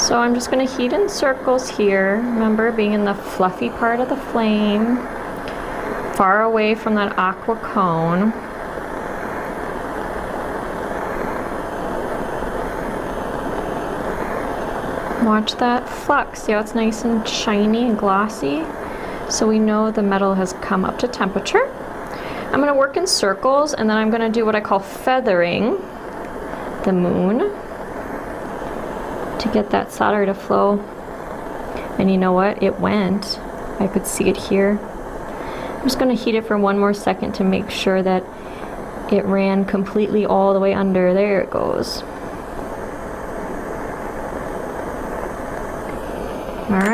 So I'm just going to heat in circles here. Remember, being in the fluffy part of the flame, far away from that aqua cone. Watch that flux. See how it's nice and shiny and glossy? So we know the metal has come up to temperature. I'm going to work in circles, and then I'm going to do what I call feathering the moon to get that solder to flow. And you know what? It went. I could see it here. I'm just going to heat it for one more second to make sure that it ran completely all the way under. There it goes. All right.